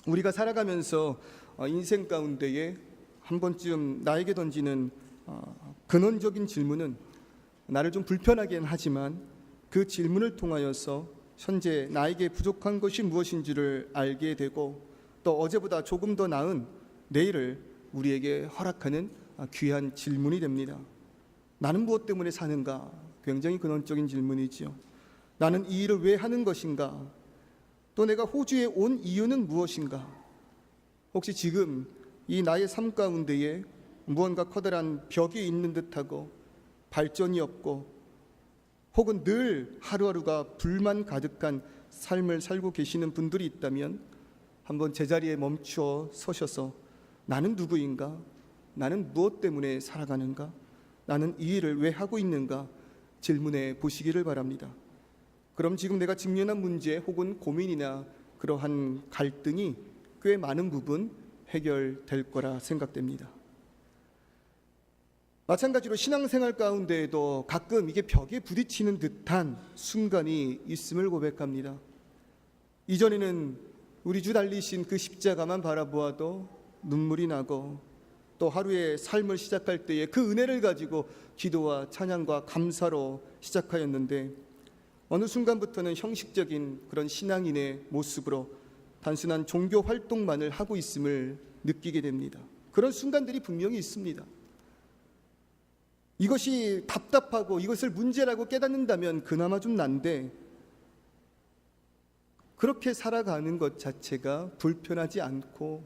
우리가 살아가면서 인생 가운데에 한 번쯤 나에게 던지는 근원적인 질문은 나를 좀 불편하긴 하지만 그 질문을 통하여서 현재 나에게 부족한 것이 무엇인지를 알게 되고 또 어제보다 조금 더 나은 내일을 우리에게 허락하는 귀한 질문이 됩니다. 나는 무엇 때문에 사는가? 굉장히 근원적인 질문이지요. 나는 이 일을 왜 하는 것인가? 또 내가 호주에 온 이유는 무엇인가? 혹시 지금 이 나의 삶 가운데에 무언가 커다란 벽이 있는 듯하고 발전이 없고 혹은 늘 하루하루가 불만 가득한 삶을 살고 계시는 분들이 있다면 한번 제자리에 멈추어 서셔서 나는 누구인가? 나는 무엇 때문에 살아가는가? 나는 이 일을 왜 하고 있는가? 질문해 보시기를 바랍니다. 그럼 지금 내가 직면한 문제 혹은 고민이나 그러한 갈등이 꽤 많은 부분 해결될 거라 생각됩니다. 마찬가지로 신앙생활 가운데에도 가끔 이게 벽에 부딪히는 듯한 순간이 있음을 고백합니다. 이전에는 우리 주 달리신 그 십자가만 바라보아도 눈물이 나고 또 하루의 삶을 시작할 때에 그 은혜를 가지고 기도와 찬양과 감사로 시작하였는데 어느 순간부터는 형식적인 그런 신앙인의 모습으로 단순한 종교 활동만을 하고 있음을 느끼게 됩니다. 그런 순간들이 분명히 있습니다. 이것이 답답하고 이것을 문제라고 깨닫는다면 그나마 좀 난데 그렇게 살아가는 것 자체가 불편하지 않고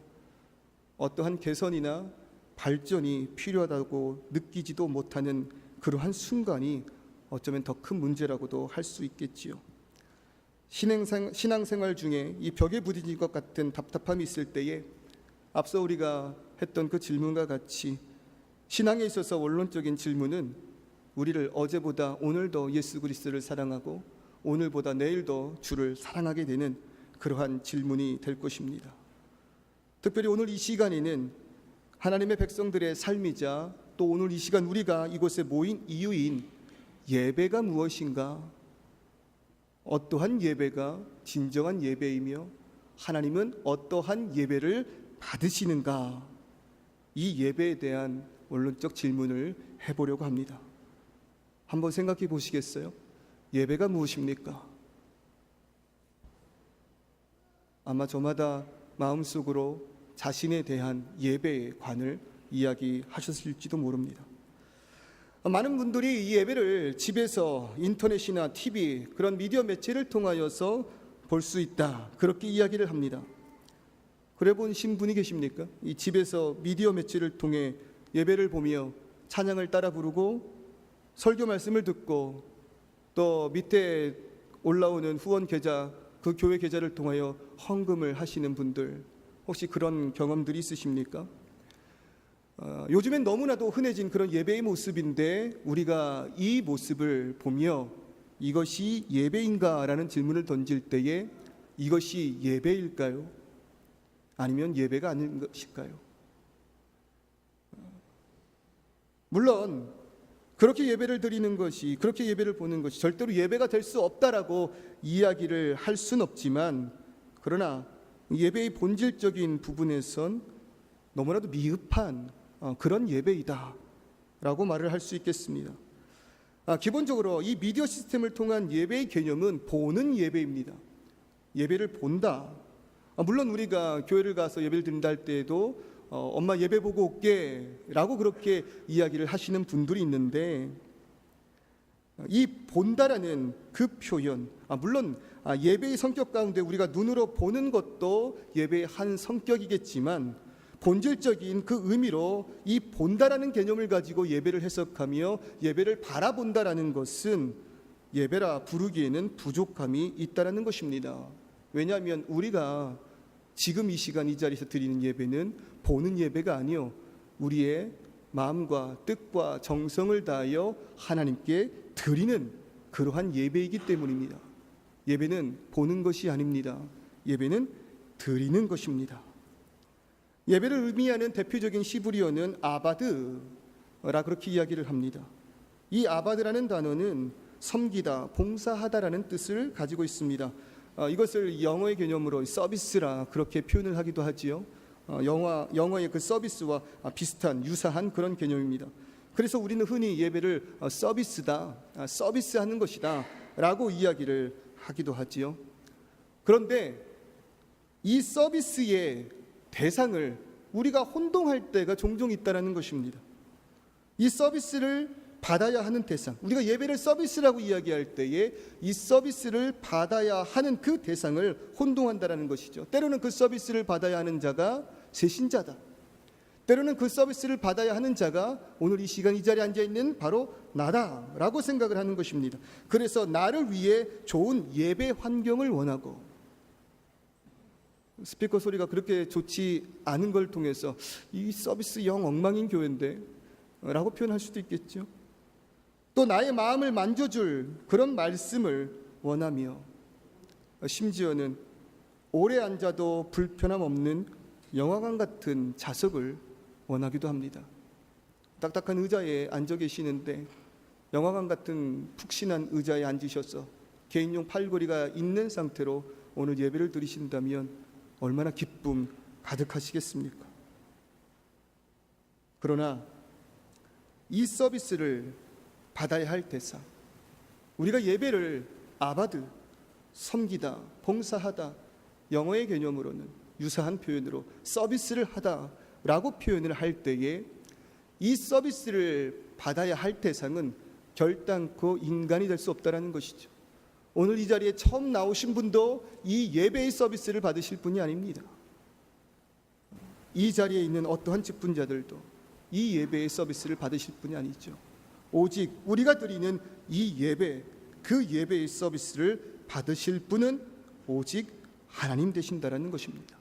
어떠한 개선이나 발전이 필요하다고 느끼지도 못하는 그러한 순간이 어쩌면 더 큰 문제라고도 할 수 있겠지요. 신앙생활 중에 이 벽에 부딪힐 것 같은 답답함이 있을 때에 앞서 우리가 했던 그 질문과 같이 신앙에 있어서 원론적인 질문은 우리를 어제보다 오늘 더 예수 그리스도를 사랑하고 오늘보다 내일 더 주를 사랑하게 되는 그러한 질문이 될 것입니다. 특별히 오늘 이 시간에는 하나님의 백성들의 삶이자 또 오늘 이 시간 우리가 이곳에 모인 이유인 예배가 무엇인가? 어떠한 예배가 진정한 예배이며 하나님은 어떠한 예배를 받으시는가? 이 예배에 대한 원론적 질문을 해보려고 합니다. 한번 생각해 보시겠어요? 예배가 무엇입니까? 아마 저마다 마음속으로 자신에 대한 예배의 관을 이야기하셨을지도 모릅니다. 많은 분들이 이 예배를 집에서 인터넷이나 TV 그런 미디어 매체를 통하여서 볼 수 있다 그렇게 이야기를 합니다. 그래 보신 분이 계십니까? 이 집에서 미디어 매체를 통해 예배를 보며 찬양을 따라 부르고 설교 말씀을 듣고 또 밑에 올라오는 후원 계좌 그 교회 계좌를 통하여 헌금을 하시는 분들 혹시 그런 경험들이 있으십니까? 요즘엔 너무나도 흔해진 그런 예배의 모습인데 우리가 이 모습을 보며 이것이 예배인가? 라는 질문을 던질 때에 이것이 예배일까요? 아니면 예배가 아닌 것일까요? 물론 그렇게 예배를 드리는 것이 그렇게 예배를 보는 것이 절대로 예배가 될 수 없다라고 이야기를 할 수는 없지만 그러나 예배의 본질적인 부분에선 너무나도 미흡한 그런 예배이다 라고 말을 할 수 있겠습니다. 기본적으로 이 미디어 시스템을 통한 예배의 개념은 보는 예배입니다. 예배를 본다. 물론 우리가 교회를 가서 예배를 드린다 할 때에도 엄마 예배 보고 올게 라고 그렇게 이야기를 하시는 분들이 있는데 이 본다라는 그 표현 물론 예배의 성격 가운데 우리가 눈으로 보는 것도 예배의 한 성격이겠지만 본질적인 그 의미로 이 본다라는 개념을 가지고 예배를 해석하며 예배를 바라본다라는 것은 예배라 부르기에는 부족함이 있다라는 것입니다. 왜냐하면 우리가 지금 이 시간 이 자리에서 드리는 예배는 보는 예배가 아니요 우리의 마음과 뜻과 정성을 다하여 하나님께 드리는 그러한 예배이기 때문입니다. 예배는 보는 것이 아닙니다. 예배는 드리는 것입니다. 예배를 의미하는 대표적인 히브리어는 아바드라 그렇게 이야기를 합니다. 이 아바드라는 단어는 섬기다, 봉사하다라는 뜻을 가지고 있습니다. 이것을 영어의 개념으로 서비스라 그렇게 표현을 하기도 하지요. 영어의 그 서비스와 비슷한 유사한 그런 개념입니다. 그래서 우리는 흔히 예배를 서비스다, 서비스하는 것이다 라고 이야기를 하기도 하지요. 그런데 이 서비스의 대상을 우리가 혼동할 때가 종종 있다는 것입니다. 이 서비스를 받아야 하는 대상, 우리가 예배를 서비스라고 이야기할 때에 이 서비스를 받아야 하는 그 대상을 혼동한다는 것이죠. 때로는 그 서비스를 받아야 하는 자가 새신자다, 때로는 그 서비스를 받아야 하는 자가 오늘 이 시간 이 자리에 앉아있는 바로 나다라고 생각을 하는 것입니다. 그래서 나를 위해 좋은 예배 환경을 원하고, 스피커 소리가 그렇게 좋지 않은 걸 통해서 이 서비스 영 엉망인 교회인데 라고 표현할 수도 있겠죠. 또 나의 마음을 만져줄 그런 말씀을 원하며, 심지어는 오래 앉아도 불편함 없는 영화관 같은 좌석을 원하기도 합니다. 딱딱한 의자에 앉아 계시는데 영화관 같은 푹신한 의자에 앉으셔서 개인용 팔걸이가 있는 상태로 오늘 예배를 드리신다면 얼마나 기쁨 가득하시겠습니까? 그러나 이 서비스를 받아야 할 대상, 우리가 예배를 아바드, 섬기다, 봉사하다, 영어의 개념으로는 유사한 표현으로 서비스를 하다라고 표현을 할 때에 이 서비스를 받아야 할 대상은 결단코 인간이 될 수 없다는 것이죠. 오늘 이 자리에 처음 나오신 분도 이 예배의 서비스를 받으실 분이 아닙니다. 이 자리에 있는 어떠한 직분자들도 이 예배의 서비스를 받으실 분이 아니죠. 오직 우리가 드리는 이 예배, 그 예배의 서비스를 받으실 분은 오직 하나님 되신다라는 것입니다.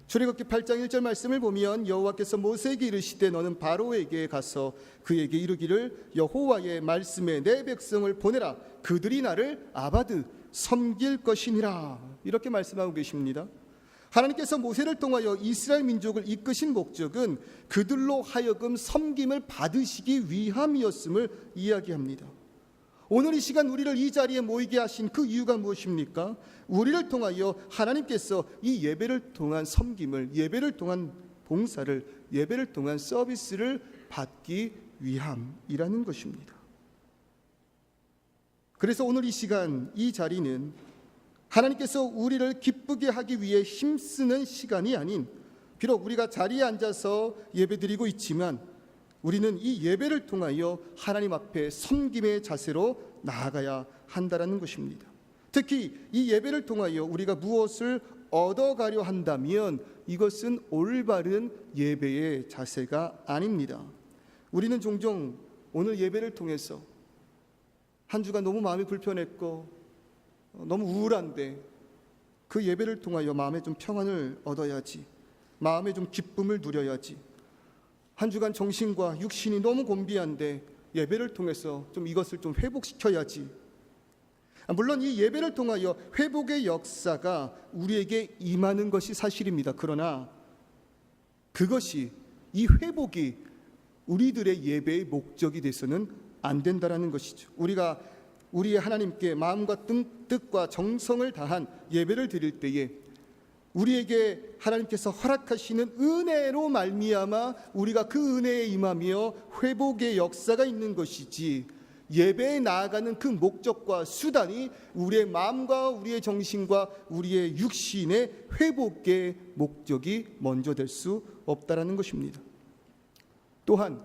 출애굽기 8장 1절 말씀을 보면 여호와께서 모세에게 이르시되 너는 바로에게 가서 그에게 이르기를 여호와의 말씀에 내 백성을 보내라 그들이 나를 아바드 섬길 것이니라, 이렇게 말씀하고 계십니다. 하나님께서 모세를 통하여 이스라엘 민족을 이끄신 목적은 그들로 하여금 섬김을 받으시기 위함이었음을 이야기합니다. 오늘 이 시간 우리를 이 자리에 모이게 하신 그 이유가 무엇입니까? 우리를 통하여 하나님께서 이 예배를 통한 섬김을, 예배를 통한 봉사를, 예배를 통한 서비스를 받기 위함이라는 것입니다. 그래서 오늘 이 시간 이 자리는 하나님께서 우리를 기쁘게 하기 위해 힘쓰는 시간이 아닌, 비록 우리가 자리에 앉아서 예배드리고 있지만 우리는 이 예배를 통하여 하나님 앞에 섬김의 자세로 나아가야 한다는 것입니다. 특히 이 예배를 통하여 우리가 무엇을 얻어가려 한다면 이것은 올바른 예배의 자세가 아닙니다. 우리는 종종 오늘 예배를 통해서 한 주간 너무 마음이 불편했고 너무 우울한데 그 예배를 통하여 마음에 좀 평안을 얻어야지, 마음에 좀 기쁨을 누려야지, 한 주간 정신과 육신이 너무 곤비한데 예배를 통해서 좀 이것을 좀 회복시켜야지. 물론 이 예배를 통하여 회복의 역사가 우리에게 임하는 것이 사실입니다. 그러나 그것이, 이 회복이 우리들의 예배의 목적이 돼서는 안 된다는 것이죠. 우리가 우리의 하나님께 마음과 뜻과 정성을 다한 예배를 드릴 때에 우리에게 하나님께서 허락하시는 은혜로 말미암아 우리가 그 은혜에 임하며 회복의 역사가 있는 것이지, 예배에 나아가는 그 목적과 수단이 우리의 마음과 우리의 정신과 우리의 육신의 회복의 목적이 먼저 될 수 없다라는 것입니다. 또한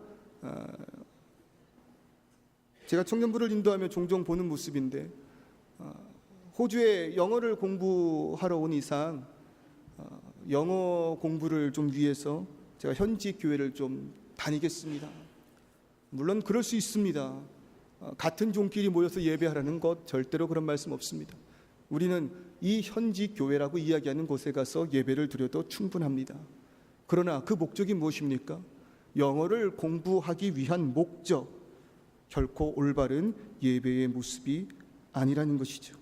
제가 청년부를 인도하며 종종 보는 모습인데, 호주에 영어를 공부하러 온 이상 영어 공부를 좀 위해서 제가 현지 교회를 좀 다니겠습니다. 물론 그럴 수 있습니다. 같은 종끼리 모여서 예배하라는 것 절대로 그런 말씀 없습니다. 우리는 이 현지 교회라고 이야기하는 곳에 가서 예배를 드려도 충분합니다. 그러나 그 목적이 무엇입니까? 영어를 공부하기 위한 목적, 결코 올바른 예배의 모습이 아니라는 것이죠.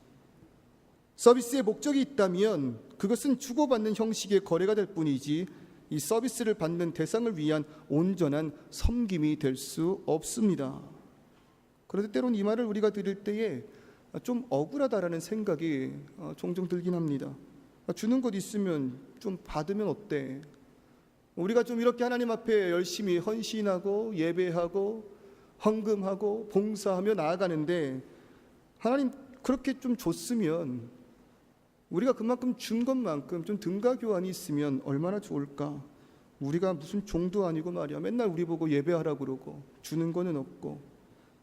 서비스의 목적이 있다면 그것은 주고받는 형식의 거래가 될 뿐이지 이 서비스를 받는 대상을 위한 온전한 섬김이 될 수 없습니다. 그런데 때론 이 말을 우리가 들을 때에 좀 억울하다라는 생각이 종종 들긴 합니다. 주는 것 있으면 좀 받으면 어때? 우리가 좀 이렇게 하나님 앞에 열심히 헌신하고 예배하고 헌금하고 봉사하며 나아가는데 하나님 그렇게 좀 줬으면 우리가 그만큼 준 것만큼 좀 등가 교환이 있으면 얼마나 좋을까? 우리가 무슨 종도 아니고 말이야. 맨날 우리 보고 예배하라고 그러고 주는 거는 없고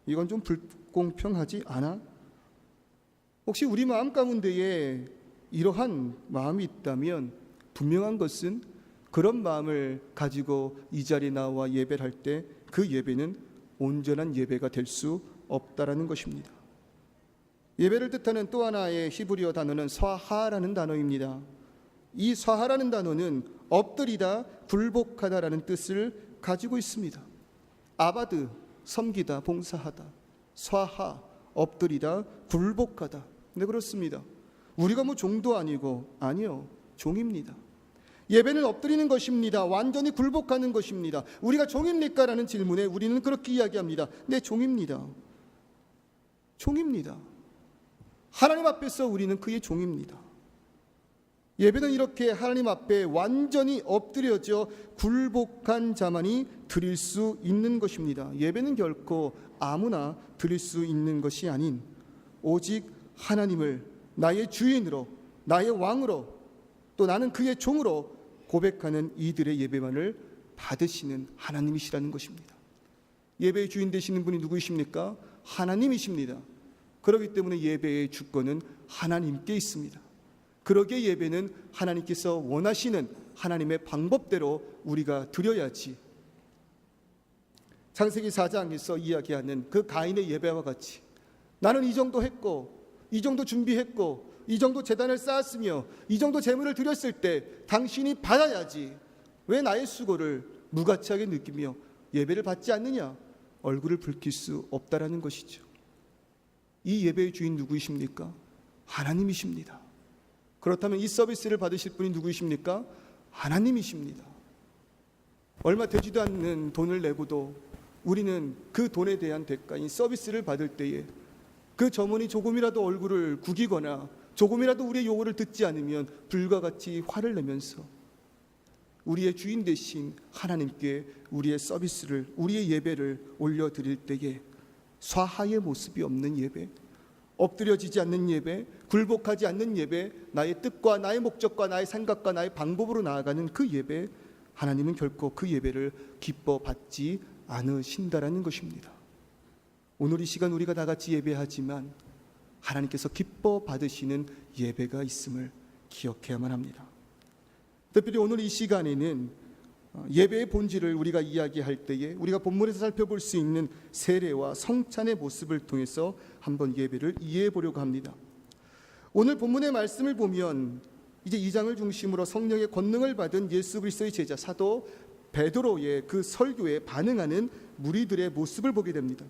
이건 좀 불공평하지 않아? 혹시 우리 마음 가운데에 이러한 마음이 있다면 분명한 것은 그런 마음을 가지고 이 자리에 나와 예배를 할 때 그 예배는 온전한 예배가 될 수 없다라는 것입니다. 예배를 뜻하는 또 하나의 히브리어 단어는 사하라는 단어입니다. 이 사하라는 단어는 엎드리다, 굴복하다라는 뜻을 가지고 있습니다. 아바드, 섬기다, 봉사하다. 사하, 엎드리다, 굴복하다. 네, 그렇습니다. 우리가 뭐 종도 아니고 아니요, 종입니다. 예배는 엎드리는 것입니다. 완전히 굴복하는 것입니다. 우리가 종입니까? 라는 질문에 우리는 그렇게 이야기합니다. 네, 종입니다. 종입니다. 하나님 앞에서 우리는 그의 종입니다. 예배는 이렇게 하나님 앞에 완전히 엎드려져 굴복한 자만이 드릴 수 있는 것입니다. 예배는 결코 아무나 드릴 수 있는 것이 아닌 오직 하나님을 나의 주인으로, 나의 왕으로, 또 나는 그의 종으로 고백하는 이들의 예배만을 받으시는 하나님이시라는 것입니다. 예배의 주인 되시는 분이 누구이십니까? 하나님이십니다. 그렇기 때문에 예배의 주권은 하나님께 있습니다. 그러기에 예배는 하나님께서 원하시는 하나님의 방법대로 우리가 드려야지. 창세기 4장에서 이야기하는 그 가인의 예배와 같이 나는 이 정도 했고 이 정도 준비했고 이 정도 제단을 쌓았으며 이 정도 제물을 드렸을 때 당신이 받아야지 왜 나의 수고를 무가치하게 느끼며 예배를 받지 않느냐? 얼굴을 붉힐 수 없다라는 것이죠. 이 예배의 주인 누구이십니까? 하나님이십니다. 그렇다면 이 서비스를 받으실 분이 누구이십니까? 하나님이십니다. 얼마 되지도 않는 돈을 내고도 우리는 그 돈에 대한 대가인 서비스를 받을 때에 그 점원이 조금이라도 얼굴을 구기거나 조금이라도 우리의 요구를 듣지 않으면 불과 같이 화를 내면서 우리의 주인 되신 하나님께 우리의 서비스를, 우리의 예배를 올려드릴 때에 사하의 모습이 없는 예배, 엎드려지지 않는 예배, 굴복하지 않는 예배, 나의 뜻과 나의 목적과 나의 생각과 나의 방법으로 나아가는 그 예배, 하나님은 결코 그 예배를 기뻐 받지 않으신다라는 것입니다. 오늘 이 시간 우리가 다 같이 예배하지만 하나님께서 기뻐 받으시는 예배가 있음을 기억해야만 합니다. 특별히 오늘 이 시간에는 예배의 본질을 우리가 이야기할 때에 우리가 본문에서 살펴볼 수 있는 세례와 성찬의 모습을 통해서 한번 예배를 이해해 보려고 합니다. 오늘 본문의 말씀을 보면 이제 2장을 중심으로 성령의 권능을 받은 예수 그리스도의 제자 사도 베드로의 그 설교에 반응하는 무리들의 모습을 보게 됩니다.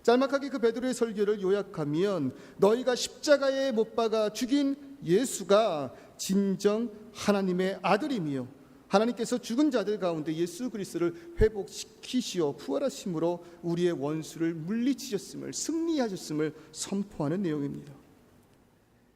짤막하게 그 베드로의 설교를 요약하면 너희가 십자가에 못 박아 죽인 예수가 진정 하나님의 아들이며 하나님께서 죽은 자들 가운데 예수 그리스도를 회복시키시어 부활하심으로 우리의 원수를 물리치셨음을, 승리하셨음을 선포하는 내용입니다.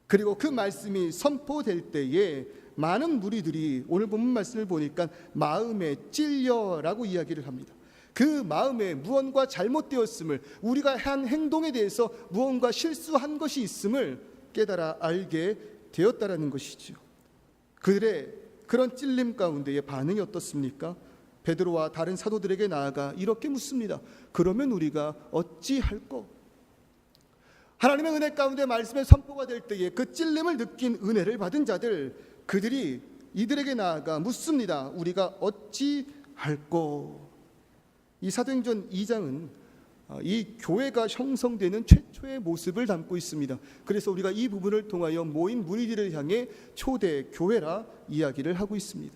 그리고 그 말씀이 선포될 때에 많은 무리들이 오늘 본문 말씀을 보니까 마음에 찔려라고 이야기를 합니다. 그 마음에 무언가 잘못되었음을, 우리가 한 행동에 대해서 무언가 실수한 것이 있음을 깨달아 알게 되었다라는 것이죠. 그들의 그런 찔림 가운데의 반응이 어떻습니까? 베드로와 다른 사도들에게 나아가 이렇게 묻습니다. 그러면 우리가 어찌할꼬? 하나님의 은혜 가운데 말씀의 선포가 될 때에 그 찔림을 느낀 은혜를 받은 자들, 그들이 이들에게 나아가 묻습니다. 우리가 어찌할꼬? 이 사도행전 2장은 이 교회가 형성되는 최초의 모습을 담고 있습니다. 그래서 우리가 이 부분을 통하여 모인 무리들을 향해 초대 교회라 이야기를 하고 있습니다.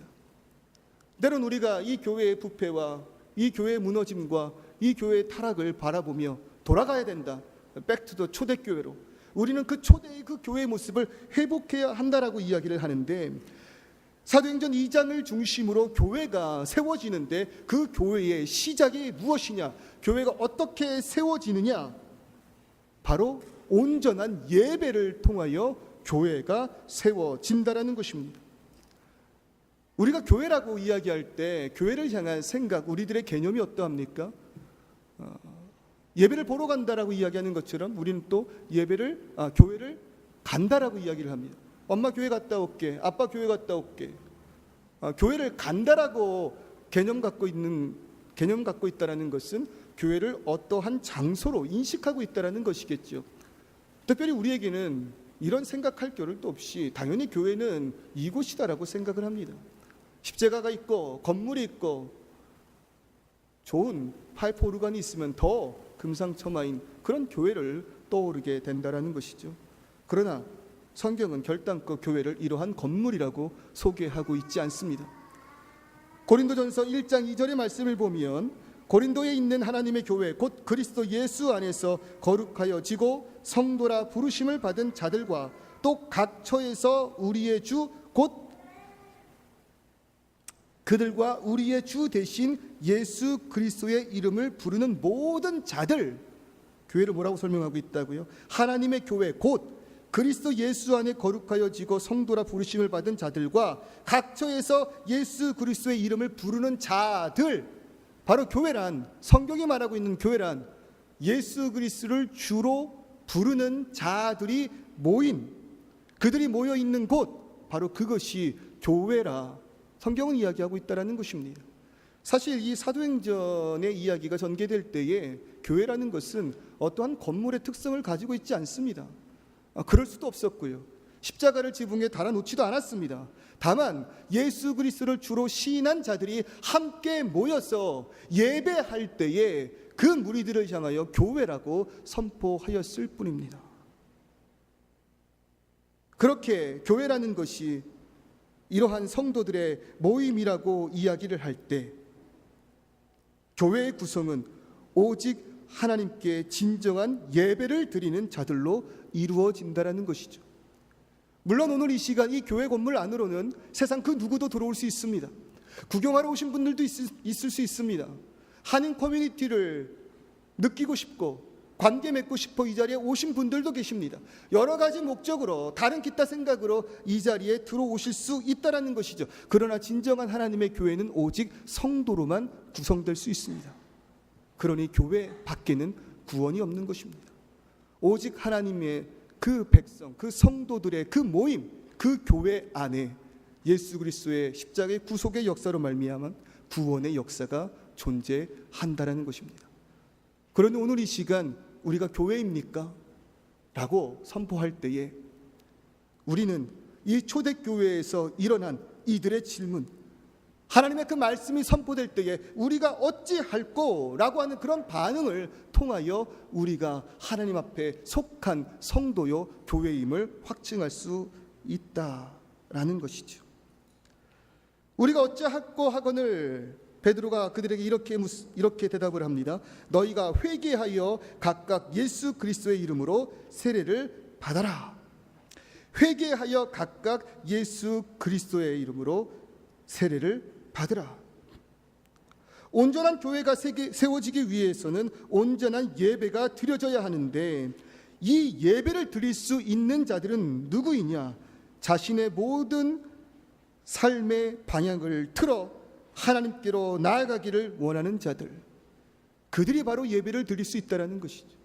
때론 우리가 이 교회의 부패와 이 교회의 무너짐과 이 교회의 타락을 바라보며 돌아가야 된다. 백투더 초대교회로 우리는 그 초대의 그 교회의 모습을 회복해야 한다라고 이야기를 하는데, 사도행전 2장을 중심으로 교회가 세워지는데 그 교회의 시작이 무엇이냐, 교회가 어떻게 세워지느냐, 바로 온전한 예배를 통하여 교회가 세워진다라는 것입니다. 우리가 교회라고 이야기할 때 교회를 향한 생각, 우리들의 개념이 어떠합니까? 예배를 보러 간다라고 이야기하는 것처럼 우리는 또 교회를 간다라고 이야기를 합니다. 엄마 교회 갔다 올게, 아빠 교회 갔다 올게. 교회를 간다라고 개념 갖고 있다라는 것은 교회를 어떠한 장소로 인식하고 있다라는 것이겠죠. 특별히 우리에게는 이런 생각할 겨를도 없이 당연히 교회는 이곳이다라고 생각을 합니다. 십자가가 있고 건물이 있고 좋은 파이프 오르간이 있으면 더 금상첨화인 그런 교회를 떠오르게 된다라는 것이죠. 그러나 성경은 결단코 교회를 이러한 건물이라고 소개하고 있지 않습니다. 고린도전서 1장 2절의 말씀을 보면 고린도에 있는 하나님의 교회 곧 그리스도 예수 안에서 거룩하여지고 성도라 부르심을 받은 자들과 또 각 처에서 우리의 주 곧 그들과 우리의 주 대신 예수 그리스도의 이름을 부르는 모든 자들, 교회를 뭐라고 설명하고 있다고요? 하나님의 교회 곧 그리스도 예수 안에 거룩하여지고 성도라 부르심을 받은 자들과 각 처에서 예수 그리스도의 이름을 부르는 자들, 바로 교회란, 성경이 말하고 있는 교회란 예수 그리스도를 주로 부르는 자들이 그들이 모여 있는 곳, 바로 그것이 교회라 성경은 이야기하고 있다는 것입니다. 사실 이 사도행전의 이야기가 전개될 때에 교회라는 것은 어떠한 건물의 특성을 가지고 있지 않습니다. 그럴 수도 없었고요. 십자가를 지붕에 달아놓지도 않았습니다. 다만 예수 그리스도를 주로 시인한 자들이 함께 모여서 예배할 때에 그 무리들을 향하여 교회라고 선포하였을 뿐입니다. 그렇게 교회라는 것이 이러한 성도들의 모임이라고 이야기를 할 때 교회의 구성은 오직 하나님께 진정한 예배를 드리는 자들로 이루어진다라는 것이죠. 물론 오늘 이 시간 이 교회 건물 안으로는 세상 그 누구도 들어올 수 있습니다. 구경하러 오신 분들도 있을 수 있습니다. 한인 커뮤니티를 느끼고 싶고 관계 맺고 싶어 이 자리에 오신 분들도 계십니다. 여러 가지 목적으로 다른 기타 생각으로 이 자리에 들어오실 수 있다라는 것이죠. 그러나 진정한 하나님의 교회는 오직 성도로만 구성될 수 있습니다. 그러니 교회 밖에는 구원이 없는 것입니다. 오직 하나님의 그 백성, 그 성도들의 그 모임, 그 교회 안에 예수 그리스도의 십자가의 구속의 역사로 말미암아 구원의 역사가 존재한다라는 것입니다. 그런데 오늘 이 시간 우리가 교회입니까? 라고 선포할 때에 우리는 이 초대교회에서 일어난 이들의 질문, 하나님의 그 말씀이 선포될 때에 우리가 어찌할꼬? 라고 하는 그런 반응을 통하여 우리가 하나님 앞에 속한 성도요 교회임을 확증할 수 있다라는 것이죠. 우리가 어찌할꼬 하거늘 베드로가 그들에게 이렇게 대답을 합니다. 너희가 회개하여 각각 예수 그리스도의 이름으로 세례를 받아라. 회개하여 각각 예수 그리스도의 이름으로 세례를 받으라. 온전한 교회가 세워지기 위해서는 온전한 예배가 드려져야 하는데 이 예배를 드릴 수 있는 자들은 누구이냐? 자신의 모든 삶의 방향을 틀어 하나님께로 나아가기를 원하는 자들, 그들이 바로 예배를 드릴 수 있다는 것이죠.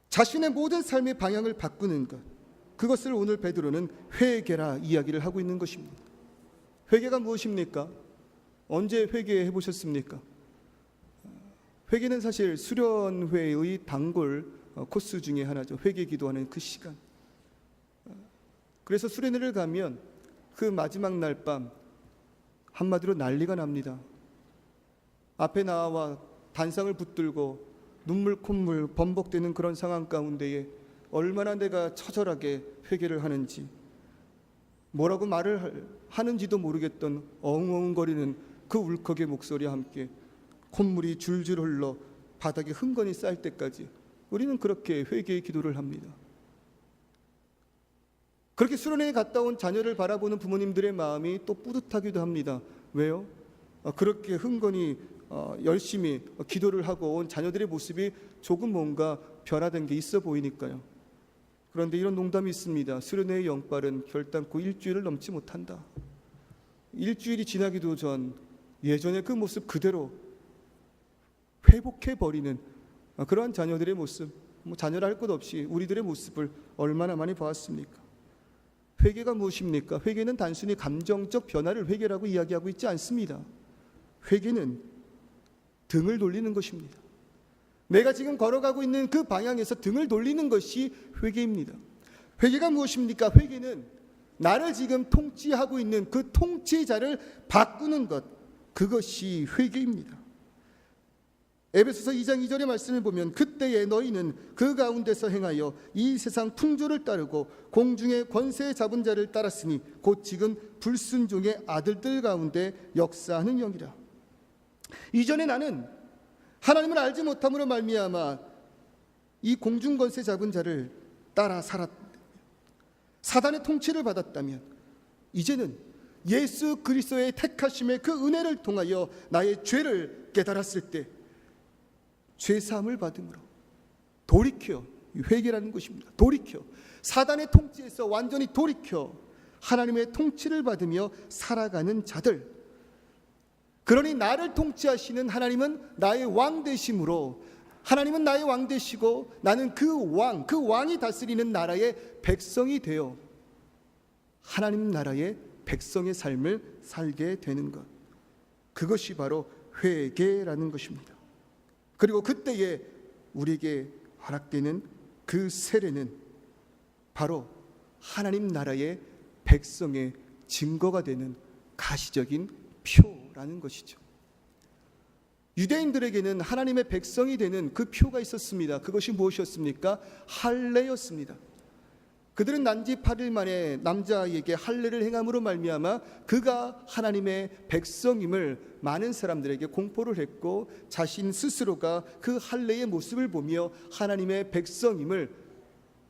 자신의 모든 삶의 방향을 바꾸는 것, 그것을 오늘 베드로는 회개라 이야기를 하고 있는 것입니다. 회개가 무엇입니까? 언제 회개해 보셨습니까? 회개는 사실 수련회의 단골 코스 중에 하나죠. 회개 기도하는 그 시간. 그래서 수련회를 가면 그 마지막 날 밤 한마디로 난리가 납니다. 앞에 나와 단상을 붙들고 눈물 콧물 범벅되는 그런 상황 가운데에 얼마나 내가 처절하게 회개를 하는지, 뭐라고 말을 하는지도 모르겠던 엉엉거리는 그 울컥의 목소리와 함께 콧물이 줄줄 흘러 바닥에 흥건히 쌓일 때까지 우리는 그렇게 회개의 기도를 합니다. 그렇게 수련회에 갔다 온 자녀를 바라보는 부모님들의 마음이 또 뿌듯하기도 합니다. 왜요? 그렇게 흥건히 열심히 기도를 하고 온 자녀들의 모습이 조금 뭔가 변화된 게 있어 보이니까요. 그런데 이런 농담이 있습니다. 수련회의 영빨은 결단코 일주일을 넘지 못한다. 일주일이 지나기도 전 예전의 그 모습 그대로 회복해버리는 그러한 자녀들의 모습, 자녀라 할 것 없이 우리들의 모습을 얼마나 많이 보았습니까? 회개가 무엇입니까? 회개는 단순히 감정적 변화를 회개라고 이야기하고 있지 않습니다. 회개는 등을 돌리는 것입니다. 내가 지금 걸어가고 있는 그 방향에서 등을 돌리는 것이 회개입니다. 회개가 무엇입니까? 회개는 나를 지금 통치하고 있는 그 통치자를 바꾸는 것, 그것이 회개입니다. 에베소서 2장 2절의 말씀을 보면 그때에 너희는 그 가운데서 행하여 이 세상 풍조를 따르고 공중의 권세 잡은 자를 따랐으니 곧 지금 불순종의 아들들 가운데 역사하는 영이라. 이전에 나는 하나님을 알지 못함으로 말미암아 이 공중 권세 잡은 자를 따라 사단의 통치를 받았다면, 이제는 예수 그리스도의 택하심의 그 은혜를 통하여 나의 죄를 깨달았을 때 죄사함을 받음으로 돌이켜, 회개라는 것입니다. 돌이켜 사단의 통치에서 완전히 돌이켜 하나님의 통치를 받으며 살아가는 자들. 그러니 나를 통치하시는 하나님은 나의 왕 되심으로, 하나님은 나의 왕 되시고 나는 그 왕이 다스리는 나라의 백성이 되어 하나님 나라의 백성의 삶을 살게 되는 것, 그것이 바로 회개라는 것입니다. 그리고 그때에 우리에게 허락되는 그 세례는 바로 하나님 나라의 백성의 증거가 되는 가시적인 표라는 것이죠. 유대인들에게는 하나님의 백성이 되는 그 표가 있었습니다. 그것이 무엇이었습니까? 할례였습니다. 그들은 난지 8일 만에 남자아이에게 할례를 행함으로 말미암아 그가 하나님의 백성임을 많은 사람들에게 공포를 했고, 자신 스스로가 그 할례의 모습을 보며 하나님의 백성임을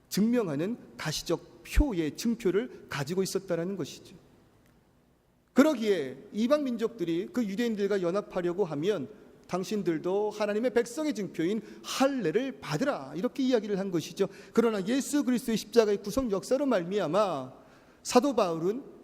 증명하는 가시적 표의 증표를 가지고 있었다는 것이죠. 그러기에 이방 민족들이 그 유대인들과 연합하려고 하면 당신들도 하나님의 백성의 증표인 할례를 받으라, 이렇게 이야기를 한 것이죠. 그러나 예수 그리스도의 십자가의 구속 역사로 말미암아 사도 바울은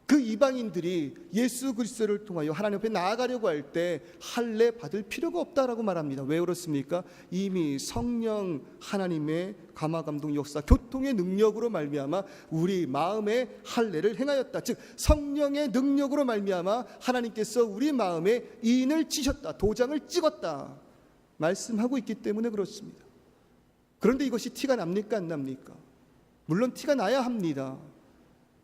그 이방인들이 예수 그리스도를 통하여 하나님 앞에 나아가려고 할 때 할례 받을 필요가 없다라고 말합니다. 왜 그렇습니까? 이미 성령 하나님의 감화감동 역사, 교통의 능력으로 말미암아 우리 마음에 할례를 행하였다. 즉 성령의 능력으로 말미암아 하나님께서 우리 마음에 인을 치셨다, 도장을 찍었다 말씀하고 있기 때문에 그렇습니다. 그런데 이것이 티가 납니까 안 납니까? 물론 티가 나야 합니다.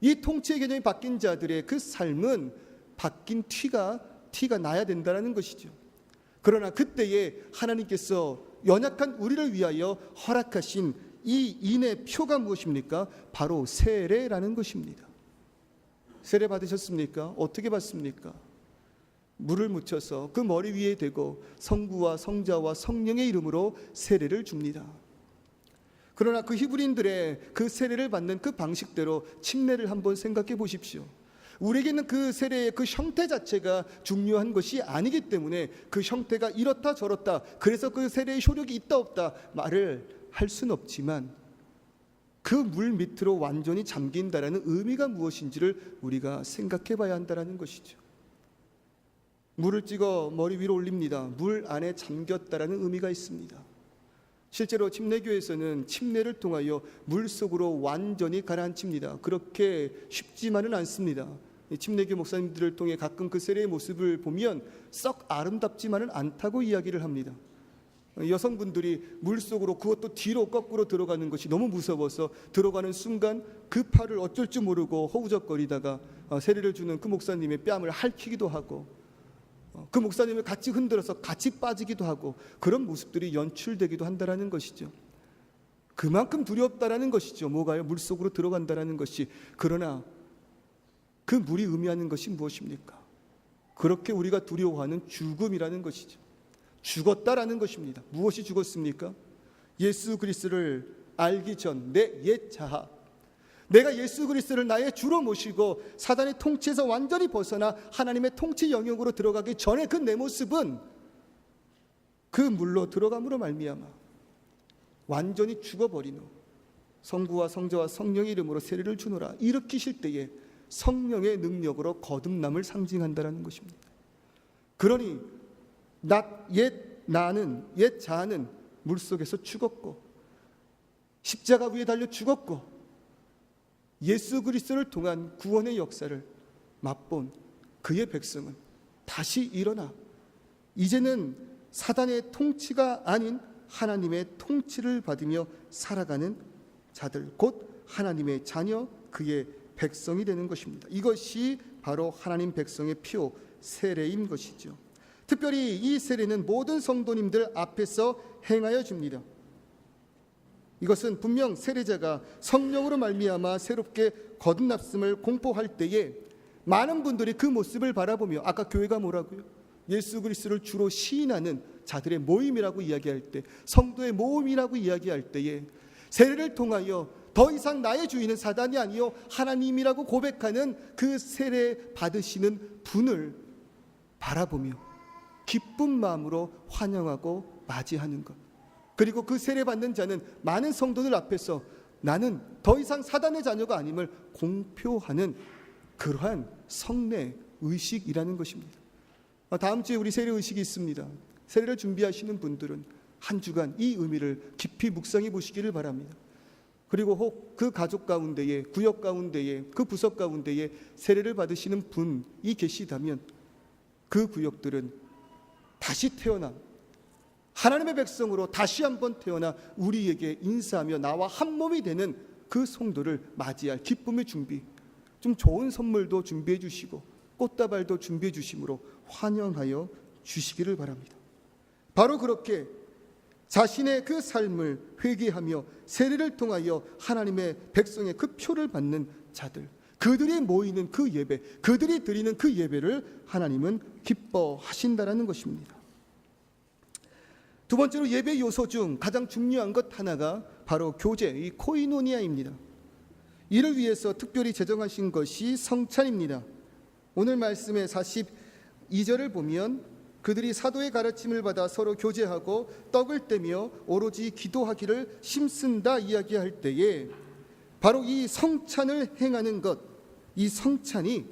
이 통치의 개념이 바뀐 자들의 그 삶은 바뀐 티가 나야 된다는 것이죠. 그러나 그때에 하나님께서 연약한 우리를 위하여 허락하신 이 인의 표가 무엇입니까? 바로 세례라는 것입니다. 세례 받으셨습니까? 어떻게 받습니까? 물을 묻혀서 그 머리 위에 대고 성부와 성자와 성령의 이름으로 세례를 줍니다. 그러나 그 히브리인들의 그 세례를 받는 그 방식대로 침례를 한번 생각해 보십시오. 우리에게는 그 세례의 그 형태 자체가 중요한 것이 아니기 때문에 그 형태가 이렇다 저렇다, 그래서 그 세례의 효력이 있다 없다 말을 할 수는 없지만 그 물 밑으로 완전히 잠긴다라는 의미가 무엇인지를 우리가 생각해 봐야 한다는 것이죠. 물을 찍어 머리 위로 올립니다. 물 안에 잠겼다라는 의미가 있습니다. 실제로 침례교에서는 침례를 통하여 물속으로 완전히 가라앉힙니다. 그렇게 쉽지만은 않습니다. 침례교 목사님들을 통해 가끔 그 세례의 모습을 보면 썩 아름답지만은 않다고 이야기를 합니다. 여성분들이 물속으로, 그것도 뒤로 거꾸로 들어가는 것이 너무 무서워서 들어가는 순간 그 팔을 어쩔 줄 모르고 허우적거리다가 세례를 주는 그 목사님의 뺨을 핥히기도 하고, 그 목사님을 같이 흔들어서 같이 빠지기도 하고, 그런 모습들이 연출되기도 한다는 것이죠. 그만큼 두렵다라는 것이죠. 뭐가요? 물속으로 들어간다는 것이. 그러나 그 물이 의미하는 것이 무엇입니까? 그렇게 우리가 두려워하는 죽음이라는 것이죠. 죽었다라는 것입니다. 무엇이 죽었습니까? 예수 그리스도를 알기 전 내 옛 자아, 내가 예수 그리스도를 나의 주로 모시고 사단의 통치에서 완전히 벗어나 하나님의 통치 영역으로 들어가기 전에 그 내 모습은 그 물로 들어감으로 말미암아 완전히 죽어버린 후 성부와 성자와 성령의 이름으로 세례를 주노라 일으키실 때에 성령의 능력으로 거듭남을 상징한다라는 것입니다. 그러니 옛 자아는 물속에서 죽었고 십자가 위에 달려 죽었고 예수 그리스도를 통한 구원의 역사를 맛본 그의 백성은 다시 일어나 이제는 사단의 통치가 아닌 하나님의 통치를 받으며 살아가는 자들, 곧 하나님의 자녀, 그의 백성이 되는 것입니다. 이것이 바로 하나님 백성의 표 세례인 것이죠. 특별히 이 세례는 모든 성도님들 앞에서 행하여 줍니다. 이것은 분명 세례자가 성령으로 말미암아 새롭게 거듭났음을 공포할 때에 많은 분들이 그 모습을 바라보며 아까 교회가 뭐라고요? 예수 그리스도를 주로 시인하는 자들의 모임이라고 이야기할 때, 성도의 모임이라고 이야기할 때에 세례를 통하여 더 이상 나의 주인은 사단이 아니요 하나님이라고 고백하는 그 세례 받으시는 분을 바라보며 기쁜 마음으로 환영하고 맞이하는 것. 그리고 그 세례받는 자는 많은 성도들 앞에서 나는 더 이상 사단의 자녀가 아님을 공표하는 그러한 성례 의식이라는 것입니다. 다음 주에 우리 세례 의식이 있습니다. 세례를 준비하시는 분들은 한 주간 이 의미를 깊이 묵상해 보시기를 바랍니다. 그리고 혹 그 가족 가운데에, 구역 가운데에, 그 부서 가운데에 세례를 받으시는 분이 계시다면 그 구역들은 다시 태어나 하나님의 백성으로 다시 한번 태어나 우리에게 인사하며 나와 한 몸이 되는 그 성도를 맞이할 기쁨의 준비, 좀 좋은 선물도 준비해 주시고 꽃다발도 준비해 주심으로 환영하여 주시기를 바랍니다. 바로 그렇게 자신의 그 삶을 회개하며 세례를 통하여 하나님의 백성의 그 표를 받는 자들, 그들이 모이는 그 예배, 그들이 드리는 그 예배를 하나님은 기뻐하신다라는 것입니다. 두 번째로 예배 요소 중 가장 중요한 것 하나가 바로 교제, 이 코이노니아입니다. 이를 위해서 특별히 제정하신 것이 성찬입니다. 오늘 말씀의 42절을 보면 그들이 사도의 가르침을 받아 서로 교제하고 떡을 떼며 오로지 기도하기를 힘쓴다 이야기할 때에 바로 이 성찬을 행하는 것, 이 성찬이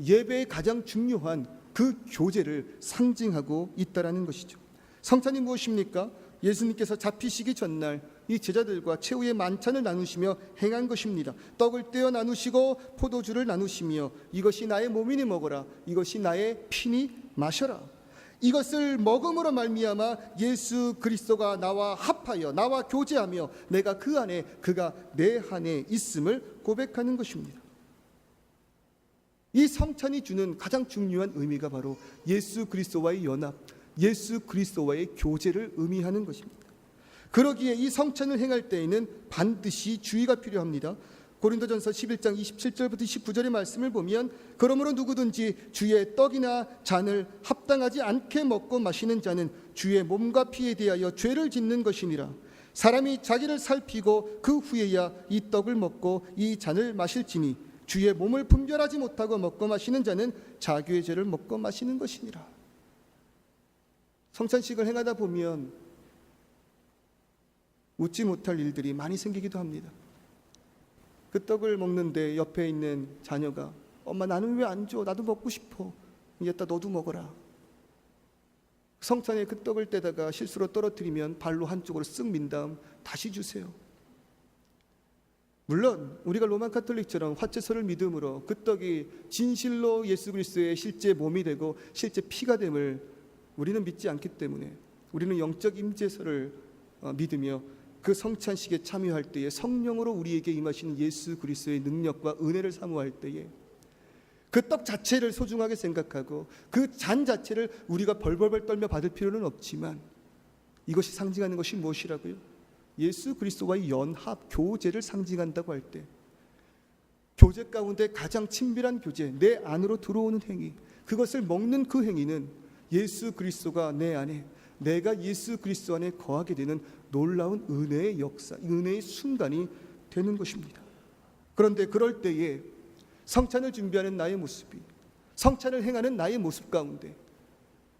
예배의 가장 중요한 그 교제를 상징하고 있다라는 것이죠. 성찬이 무엇입니까? 예수님께서 잡히시기 전날 이 제자들과 최후의 만찬을 나누시며 행한 것입니다. 떡을 떼어 나누시고 포도주를 나누시며 이것이 나의 몸이니 먹어라, 이것이 나의 피니 마셔라. 이것을 먹음으로 말미암아 예수 그리스도가 나와 합하여 나와 교제하며 내가 그 안에 그가 내 안에 있음을 고백하는 것입니다. 이 성찬이 주는 가장 중요한 의미가 바로 예수 그리스도와의 연합, 예수 그리스도와의 교제를 의미하는 것입니다. 그러기에 이 성찬을 행할 때에는 반드시 주의가 필요합니다. 고린도전서 11장 27절부터 29절의 말씀을 보면 그러므로 누구든지 주의 떡이나 잔을 합당하지 않게 먹고 마시는 자는 주의 몸과 피에 대하여 죄를 짓는 것이니라. 사람이 자기를 살피고 그 후에야 이 떡을 먹고 이 잔을 마실지니 주의 몸을 분별하지 못하고 먹고 마시는 자는 자기의 죄를 먹고 마시는 것이니라. 성찬식을 행하다 보면 웃지 못할 일들이 많이 생기기도 합니다. 그 떡을 먹는데 옆에 있는 자녀가 엄마 나는 왜 안 줘? 나도 먹고 싶어. 이따 너도 먹어라. 성찬에 그 떡을 떼다가 실수로 떨어뜨리면 발로 한쪽으로 쓱 민 다음 다시 주세요. 물론 우리가 로만 카톨릭처럼 화채소를 믿음으로 그 떡이 진실로 예수 그리스도의 실제 몸이 되고 실제 피가 됨을 우리는 믿지 않기 때문에 우리는 영적 임재서를 믿으며 그 성찬식에 참여할 때에 성령으로 우리에게 임하시는 예수 그리스도의 능력과 은혜를 사모할 때에 그 떡 자체를 소중하게 생각하고 그 잔 자체를 우리가 벌벌벌 떨며 받을 필요는 없지만 이것이 상징하는 것이 무엇이라고요? 예수 그리스도와의 연합, 교제를 상징한다고 할 때 교제 가운데 가장 친밀한 교제, 내 안으로 들어오는 행위, 그것을 먹는 그 행위는 예수 그리스도가 내 안에, 내가 예수 그리스도 안에 거하게 되는 놀라운 은혜의 역사, 은혜의 순간이 되는 것입니다. 그런데 그럴 때에 성찬을 준비하는 나의 모습이, 성찬을 행하는 나의 모습 가운데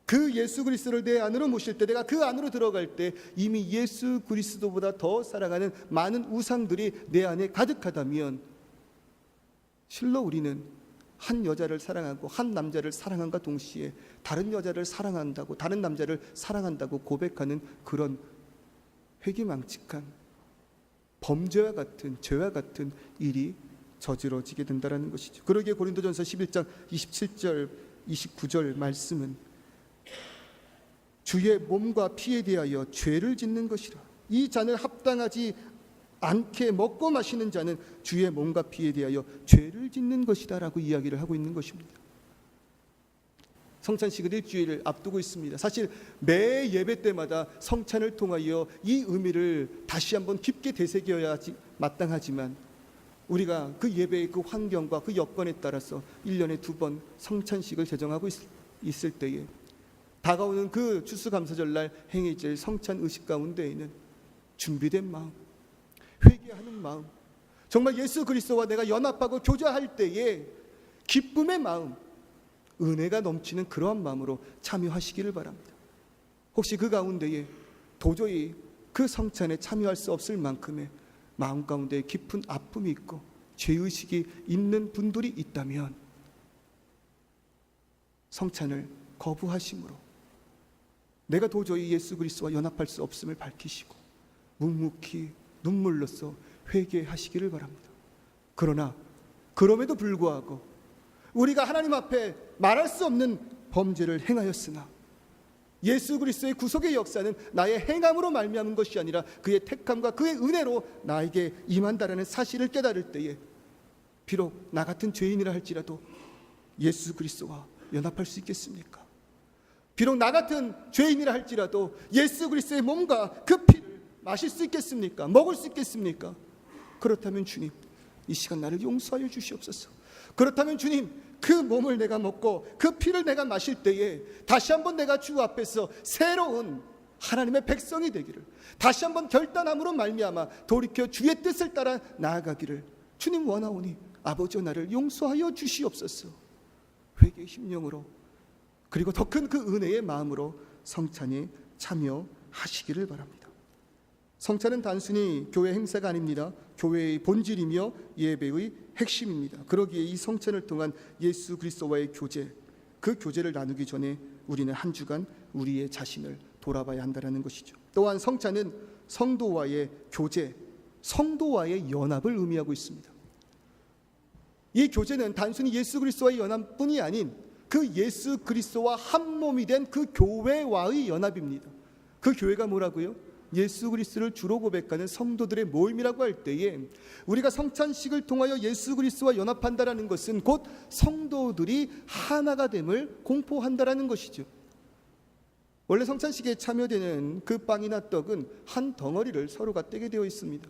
그 예수 그리스도를 내 안으로 모실 때, 내가 그 안으로 들어갈 때 이미 예수 그리스도보다 더 사랑하는 많은 우상들이 내 안에 가득하다면 실로 우리는 한 여자를 사랑하고 한 남자를 사랑함과 동시에 다른 여자를 사랑한다고, 다른 남자를 사랑한다고 고백하는 그런 회개망측한 범죄와 같은, 죄와 같은 일이 저지러지게 된다는 것이죠. 그러기에 고린도전서 11장 27절 29절 말씀은 주의 몸과 피에 대하여 죄를 짓는 것이라. 이 잔을 합당하지 않게 먹고 마시는 자는 주의 몸과 피에 대하여 죄를 짓는 것이다 라고 이야기를 하고 있는 것입니다. 성찬식을 일주일을 앞두고 있습니다. 사실 매 예배 때마다 성찬을 통하여 이 의미를 다시 한번 깊게 되새겨야 마땅하지만 우리가 그 예배의 그 환경과 그 여건에 따라서 1년에 2번 성찬식을 제정하고 있을 때에 다가오는 그 추수감사절날 행해질 성찬 의식 가운데에는 준비된 마음, 회개하는 마음, 정말 예수 그리스도와 내가 연합하고 교제할 때에 기쁨의 마음, 은혜가 넘치는 그러한 마음으로 참여하시기를 바랍니다. 혹시 그 가운데에 도저히 그 성찬에 참여할 수 없을 만큼의 마음 가운데 깊은 아픔이 있고 죄의식이 있는 분들이 있다면 성찬을 거부하심으로 내가 도저히 예수 그리스도와 연합할 수 없음을 밝히시고 묵묵히 눈물로써 회개하시기를 바랍니다. 그러나 그럼에도 불구하고 우리가 하나님 앞에 말할 수 없는 범죄를 행하였으나 예수 그리스도의 구속의 역사는 나의 행함으로 말미암은 것이 아니라 그의 택함과 그의 은혜로 나에게 임한다라는 사실을 깨달을 때에 비록 나 같은 죄인이라 할지라도 예수 그리스도와 연합할 수 있겠습니까? 비록 나 같은 죄인이라 할지라도 예수 그리스도의 몸과 그 피를 마실 수 있겠습니까? 먹을 수 있겠습니까? 그렇다면 주님, 이 시간 나를 용서하여 주시옵소서. 그렇다면 주님, 그 몸을 내가 먹고 그 피를 내가 마실 때에 다시 한번 내가 주 앞에서 새로운 하나님의 백성이 되기를, 다시 한번 결단함으로 말미암아 돌이켜 주의 뜻을 따라 나아가기를 주님 원하오니 아버지여 나를 용서하여 주시옵소서. 회개의 심령으로 그리고 더 큰 그 은혜의 마음으로 성찬에 참여하시기를 바랍니다. 성찬은 단순히 교회 행사가 아닙니다. 교회의 본질이며 예배의 핵심입니다. 그러기에 이 성찬을 통한 예수 그리스도와의 교제, 그 교제를 나누기 전에 우리는 한 주간 우리의 자신을 돌아봐야 한다는 것이죠. 또한 성찬은 성도와의 교제, 성도와의 연합을 의미하고 있습니다. 이 교제는 단순히 예수 그리스도와의 연합뿐이 아닌 그 예수 그리스도와 한 몸이 된 그 교회와의 연합입니다. 그 교회가 뭐라고요? 예수 그리스도를 주로 고백하는 성도들의 모임이라고 할 때에 우리가 성찬식을 통하여 예수 그리스도와 연합한다라는 것은 곧 성도들이 하나가 됨을 공포한다라는 것이죠. 원래 성찬식에 참여되는 그 빵이나 떡은 한 덩어리를 서로가 떼게 되어 있습니다.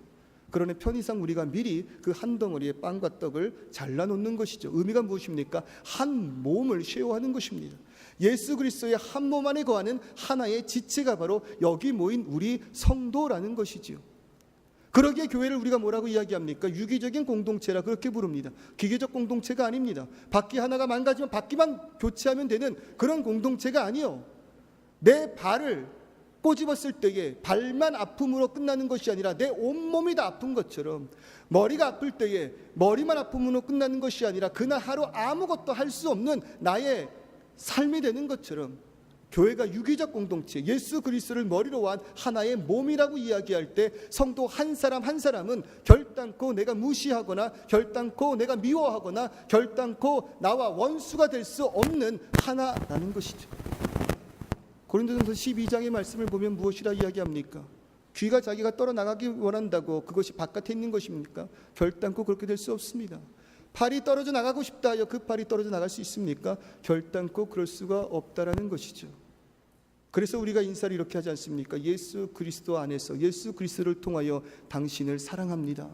그러나 편의상 우리가 미리 그 한 덩어리의 빵과 떡을 잘라놓는 것이죠. 의미가 무엇입니까? 한 몸을 쉐어하는 것입니다. 예수 그리스도의 한 몸 안에 거하는 하나의 지체가 바로 여기 모인 우리 성도라는 것이지요. 그러기에 교회를 우리가 뭐라고 이야기합니까? 유기적인 공동체라 그렇게 부릅니다. 기계적 공동체가 아닙니다. 바퀴 하나가 망가지면 바퀴만 교체하면 되는 그런 공동체가 아니요. 내 발을 꼬집었을 때에 발만 아픔으로 끝나는 것이 아니라 내 온몸이 다 아픈 것처럼, 머리가 아플 때에 머리만 아픔으로 끝나는 것이 아니라 그날 하루 아무것도 할 수 없는 나의 삶이 되는 것처럼 교회가 유기적 공동체, 예수 그리스도를 머리로 한 하나의 몸이라고 이야기할 때 성도 한 사람 한 사람은 결단코 내가 무시하거나 결단코 내가 미워하거나 결단코 나와 원수가 될 수 없는 하나라는 것이죠. 고린도전서 12장의 말씀을 보면 무엇이라 이야기합니까? 귀가 자기가 떨어나가기 원한다고 그것이 바깥에 있는 것입니까? 결단코 그렇게 될 수 없습니다. 팔이 떨어져 나가고 싶다 하여 그 팔이 떨어져 나갈 수 있습니까? 결단코 그럴 수가 없다라는 것이죠. 그래서 우리가 인사를 이렇게 하지 않습니까? 예수 그리스도 안에서 예수 그리스도를 통하여 당신을 사랑합니다.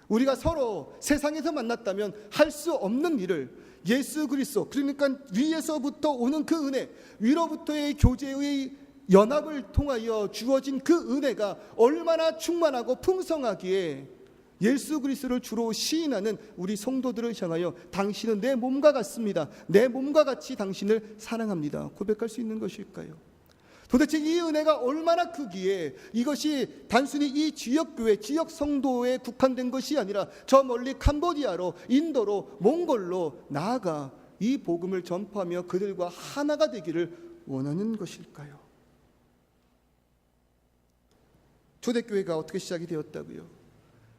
우리가 서로 세상에서 만났다면 할 수 없는 일을 예수 그리스도, 그러니까 위에서부터 오는 그 은혜, 위로부터의 교제의 연합을 통하여 주어진 그 은혜가 얼마나 충만하고 풍성하기에 예수 그리스도를 주로 시인하는 우리 성도들을 향하여 당신은 내 몸과 같습니다, 내 몸과 같이 당신을 사랑합니다 고백할 수 있는 것일까요? 도대체 이 은혜가 얼마나 크기에 이것이 단순히 이 지역교회, 지역 성도에 국한된 것이 아니라 저 멀리 캄보디아로, 인도로, 몽골로 나아가 이 복음을 전파하며 그들과 하나가 되기를 원하는 것일까요? 초대교회가 어떻게 시작이 되었다고요?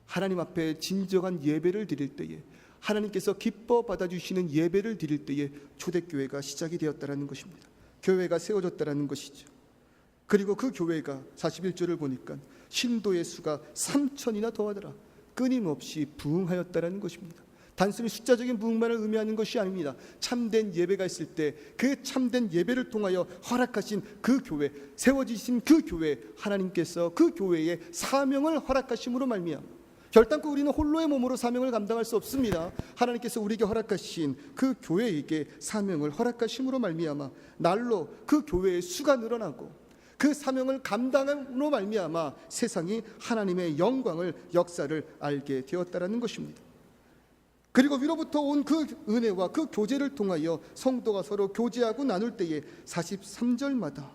하나님 앞에 진정한 예배를 드릴 때에, 하나님께서 기뻐 받아주시는 예배를 드릴 때에 초대교회가 시작이 되었다는 것입니다. 교회가 세워졌다는 것이죠. 그리고 그 교회가 41절을 보니까 신도의 수가 3,000이나 더하더라. 끊임없이 부흥하였다는 것입니다. 단순히 숫자적인 부흥만을 의미하는 것이 아닙니다. 참된 예배가 있을 때 그 참된 예배를 통하여 허락하신 그 교회, 세워지신 그 교회, 하나님께서 그 교회에 사명을 허락하심으로 말미암아 결단코 우리는 홀로의 몸으로 사명을 감당할 수 없습니다. 하나님께서 우리에게 허락하신 그 교회에게 사명을 허락하심으로 말미암아 날로 그 교회의 수가 늘어나고 그 사명을 감당함으로 말미암아 세상이 하나님의 영광을, 역사를 알게 되었다라는 것입니다. 그리고 위로부터 온 그 은혜와 그 교제를 통하여 성도가 서로 교제하고 나눌 때에 43절마다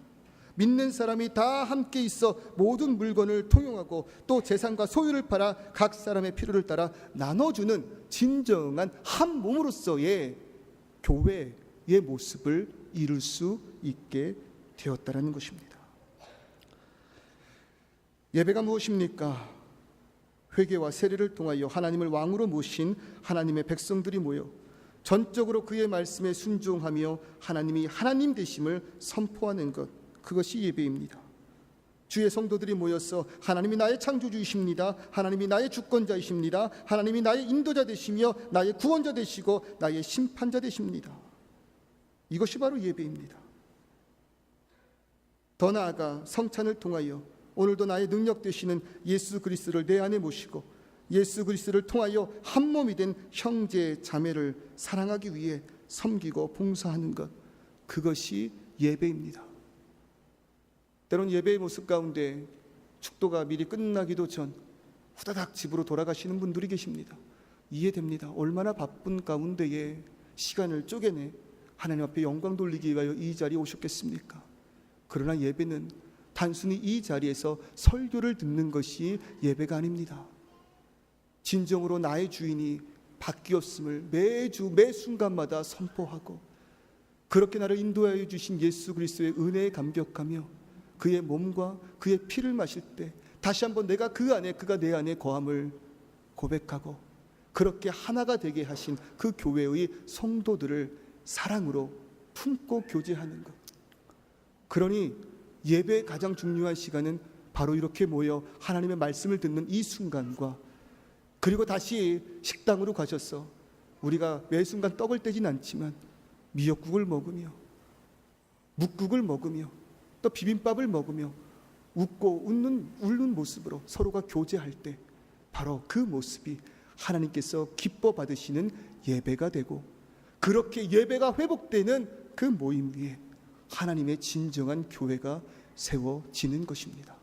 믿는 사람이 다 함께 있어 모든 물건을 통용하고 또 재산과 소유를 팔아 각 사람의 필요를 따라 나눠주는 진정한 한 몸으로서의 교회의 모습을 이룰 수 있게 되었다는 것입니다. 예배가 무엇입니까? 회개와 세례를 통하여 하나님을 왕으로 모신 하나님의 백성들이 모여 전적으로 그의 말씀에 순종하며 하나님이 하나님 되심을 선포하는 것, 그것이 예배입니다. 주의 성도들이 모여서 하나님이 나의 창조주이십니다, 하나님이 나의 주권자이십니다, 하나님이 나의 인도자 되시며 나의 구원자 되시고 나의 심판자 되십니다. 이것이 바로 예배입니다. 더 나아가 성찬을 통하여 오늘도 나의 능력 되시는 예수 그리스도를 내 안에 모시고 예수 그리스도를 통하여 한 몸이 된 형제 자매를 사랑하기 위해 섬기고 봉사하는 것, 그것이 예배입니다. 때론 예배의 모습 가운데 축도가 미리 끝나기도 전 후다닥 집으로 돌아가시는 분들이 계십니다. 이해됩니다. 얼마나 바쁜 가운데에 시간을 쪼개내 하나님 앞에 영광 돌리기 위하여 이 자리에 오셨겠습니까? 그러나 예배는 단순히 이 자리에서 설교를 듣는 것이 예배가 아닙니다. 진정으로 나의 주인이 바뀌었음을 매주 매 순간마다 선포하고 그렇게 나를 인도하여 주신 예수 그리스도의 은혜에 감격하며 그의 몸과 그의 피를 마실 때 다시 한번 내가 그 안에, 그가 내 안에 거함을 고백하고 그렇게 하나가 되게 하신 그 교회의 성도들을 사랑으로 품고 교제하는 것. 그러니 예배의 가장 중요한 시간은 바로 이렇게 모여 하나님의 말씀을 듣는 이 순간과 그리고 다시 식당으로 가셔서 우리가 매 순간 떡을 떼진 않지만 미역국을 먹으며 묵국을 먹으며 또 비빔밥을 먹으며 웃고 웃는 모습으로 서로가 교제할 때 바로 그 모습이 하나님께서 기뻐 받으시는 예배가 되고 그렇게 예배가 회복되는 그 모임 위에 하나님의 진정한 교회가 세워지는 것입니다.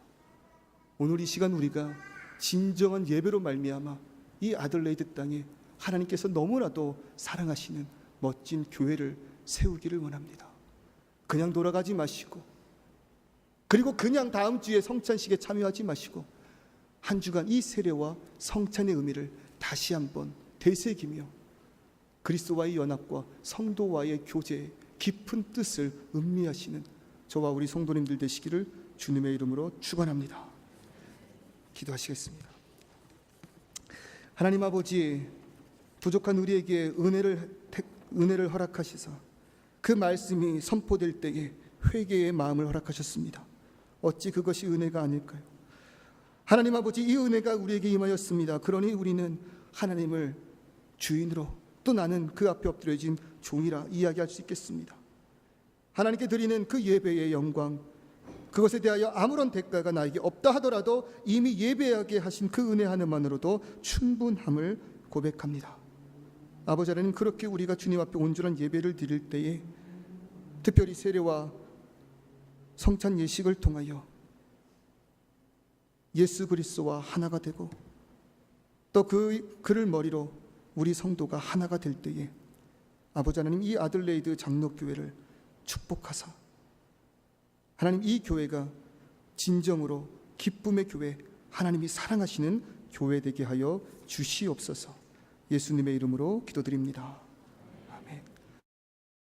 오늘 이 시간 우리가 진정한 예배로 말미암아 이 아들레이드 땅에 하나님께서 너무나도 사랑하시는 멋진 교회를 세우기를 원합니다. 그냥 돌아가지 마시고 그리고 그냥 다음 주에 성찬식에 참여하지 마시고 한 주간 이 세례와 성찬의 의미를 다시 한번 되새기며 그리스도와의 연합과 성도와의 교제의 깊은 뜻을 음미하시는 저와 우리 성도님들 되시기를 주님의 이름으로 축원합니다. 기도하시겠습니다. 하나님 아버지, 부족한 우리에게 은혜를 허락하시사 그 말씀이 선포될 때에 회개의 마음을 허락하셨습니다. 어찌 그것이 은혜가 아닐까요? 하나님 아버지, 이 은혜가 우리에게 임하였습니다. 그러니 우리는 하나님을 주인으로 또 나는 그 앞에 엎드려진 종이라 이야기할 수 있겠습니다. 하나님께 드리는 그 예배의 영광, 그것에 대하여 아무런 대가가 나에게 없다 하더라도 이미 예배하게 하신 그 은혜 하나만으로도 충분함을 고백합니다. 아버지 하나님, 그렇게 우리가 주님 앞에 온전한 예배를 드릴 때에 특별히 세례와 성찬 예식을 통하여 예수 그리스도와 하나가 되고 또 그를 머리로 우리 성도가 하나가 될 때에 아버지 하나님, 이 아들레이드 장로교회를 축복하사 하나님, 이 교회가 진정으로 기쁨의 교회, 하나님이 사랑하시는 교회 되게 하여 주시옵소서. 예수님의 이름으로 기도드립니다.